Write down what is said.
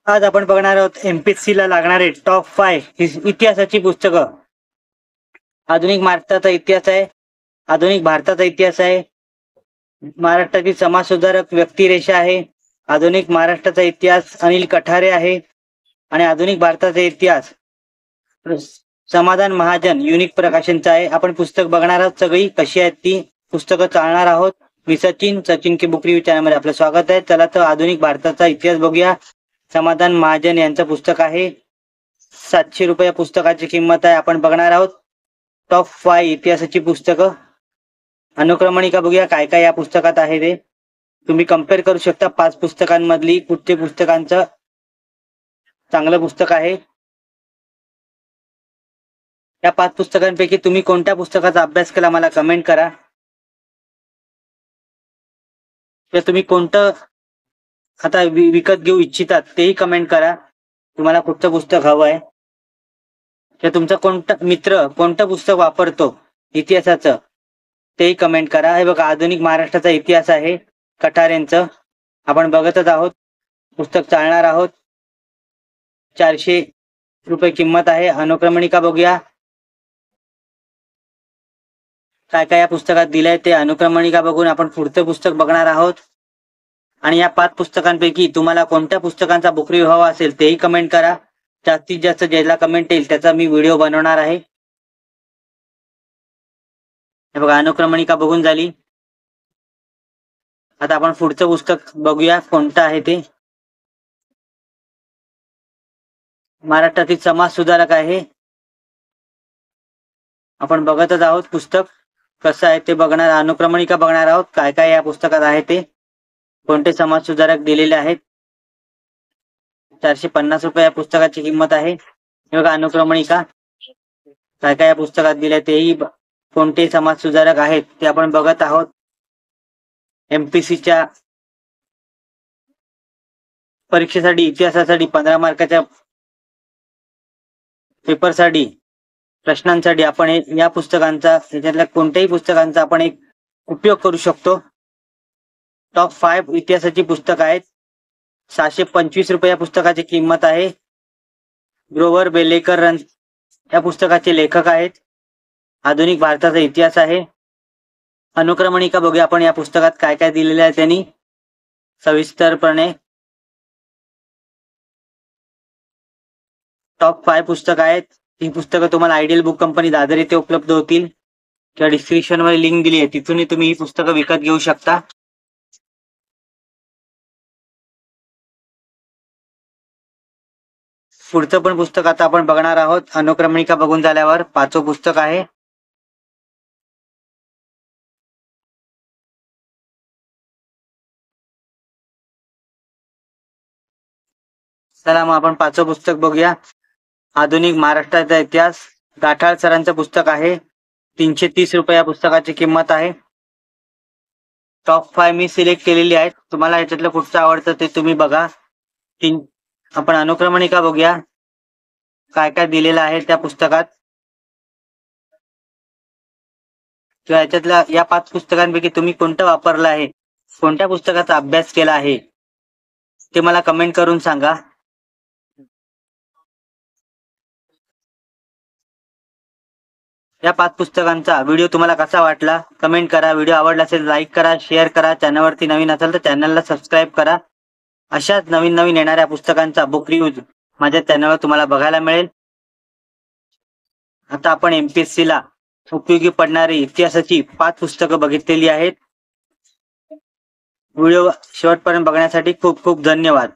आज आपण बघणार आहोत एमपीएससी ला लागणारे टॉप 5 इतिहासाची पुस्तकं। आधुनिक महाराष्ट्राचा इतिहास आहे, आधुनिक भारताचा इतिहास आहे, महाराष्ट्राची समाज सुधारक व्यक्तिरेषा आहे, आधुनिक महाराष्ट्राचा इतिहास अनिल कठारे आहे आणि आधुनिक भारताचा इतिहास समाधान महाजन युनिक प्रकाशनचा आहे। आपण पुस्तक बघणार आहोत, सगळी कशी आहेत ती पुस्तकं चालणार आहोत। मी सचिन की बुक रिव्ह्यू चॅनलमध्ये आपलं स्वागत आहे। चला तर आधुनिक भारताचा इतिहास बघूया। समाधान महाजन यांचं पुस्तक आहे, 700 रुपये पुस्तकाची किंमत आहे। आपण बघणार आहोत टॉप 5 इतिहासाची पुस्तकं। अनुक्रमणिका बघूया काय काय या पुस्तकात आहे ते तुम्ही कम्पेअर करू शकता। 5 पुस्तकांमधली कुठच्या पुस्तकांचं चांगलं पुस्तक आहे। या 5 पुस्तकांपैकी तुम्ही कोणत्या पुस्तकाचा अभ्यास केला मला कमेंट करा। तुम्ही कोणतं आता विकत घेऊ इच्छितात तेही कमेंट करा। तुम्हाला कुठचं पुस्तक हवं आहे किंवा तुमचा कोणता मित्र कोणतं पुस्तक वापरतो इतिहासाचं तेही कमेंट करा। हे बघा, आधुनिक महाराष्ट्राचा इतिहास आहे कठारेंचं, आपण बघतच आहोत। पुस्तक चालणार आहोत, 400 रुपये किंमत आहे। अनुक्रमणिका बघूया काय काय या पुस्तकात दिलंय ते। अनुक्रमणिका बघून आपण पुढचं पुस्तक बघणार आहोत आणि या 5 पुस्तकांपैकी तुम्हाला कोणत्या पुस्तकांचा बुक रिव्ह्यू हवा असेल तेही कमेंट करा। जास्तीत जास्त ज्याला कमेंट येईल त्याचा मी व्हिडिओ बनवणार आहे। हे बघा, अनुक्रमणिका बघून झाली। आता आपण पुढचं पुस्तक बघूया कोणतं आहे ते। महाराष्ट्रातील समाज सुधारक आहे, आपण बघतच आहोत। पुस्तक कसं आहे ते बघणार, अनुक्रमणिका बघणार आहोत काय काय या पुस्तकात आहे ते, कोणते समाज सुधारक दिलेले आहेत। 450 रुपये या पुस्तकाची किंमत आहे। हे बघा, अनुक्रमणिका काय काय या पुस्तकात दिले तेही कोणते समाज सुधारक आहेत ते आपण बघत आहोत। एमपीसीच्या परीक्षेसाठी इतिहासासाठी 15 मार्काच्या पेपरसाठी प्रश्नांसाठी आपण या पुस्तकांचा त्याच्यातल्या कोणत्याही पुस्तकांचा आपण एक उपयोग करू शकतो। टॉप 5 इतिहासाची पुस्तक आहेत। 725 रुपये या पुस्तकाची किंमत आहे। ग्रोवर बेलेकर या पुस्तकाचे लेखक आहेत। आधुनिक भारताचा इतिहास आहे। अनुक्रमणिका बघूया आपण या पुस्तकात काय काय दिलेले आहे त्यांनी सविस्तरपणे। टॉप 5 पुस्तक आहेत। ही पुस्तकं तुम्हाला आयडियल बुक कंपनी दादर येथे उपलब्ध होतील किंवा डिस्क्रिप्शन मध्ये लिंक दिली आहे तिथूनही तुम्ही ही पुस्तकं विकत घेऊ शकता। पुढचं पण पुस्तक आता आपण बघणार आहोत। अनुक्रमणिका बघून झाल्यावर 5वं पुस्तक आहे। चला मग आपण 5वं पुस्तक बघूया। आधुनिक महाराष्ट्राचा इतिहास, गाठाळ सरांचं पुस्तक आहे। 330 रुपये या पुस्तकाची किंमत आहे। टॉप 5 मी सिलेक्ट केलेली आहेत, तुम्हाला याच्यातलं कुठचं आवडतं ते तुम्ही बघा। आपण अनुक्रमणिका बघूया काय काय दिलेलं आहे त्या पुस्तकात किंवा याच्यातल्या या 5 पुस्तकांपैकी तुम्ही कोणतं वापरलं आहे, कोणत्या पुस्तकाचा अभ्यास केला आहे ते मला कमेंट करून सांगा। या 5 पुस्तकांचा व्हिडिओ तुम्हाला कसा वाटला कमेंट करा। व्हिडिओ आवडला असेल लाईक करा, शेअर करा। चॅनलवरती नवीन असाल तर चॅनलला सबस्क्राईब करा। अशाच नवीन नवीन येणाऱ्या पुस्तकांचा बुक रिव्ह्यू माझ्या चॅनलवर तुम्हाला बघायला मिळेल। आता आपण एमपीएससी ला उपयोगी पडणारी इतिहासाची 5 पुस्तकं बघितलेली आहेत। व्हिडिओ शेवटपर्यंत बघण्यासाठी खूप खूप धन्यवाद।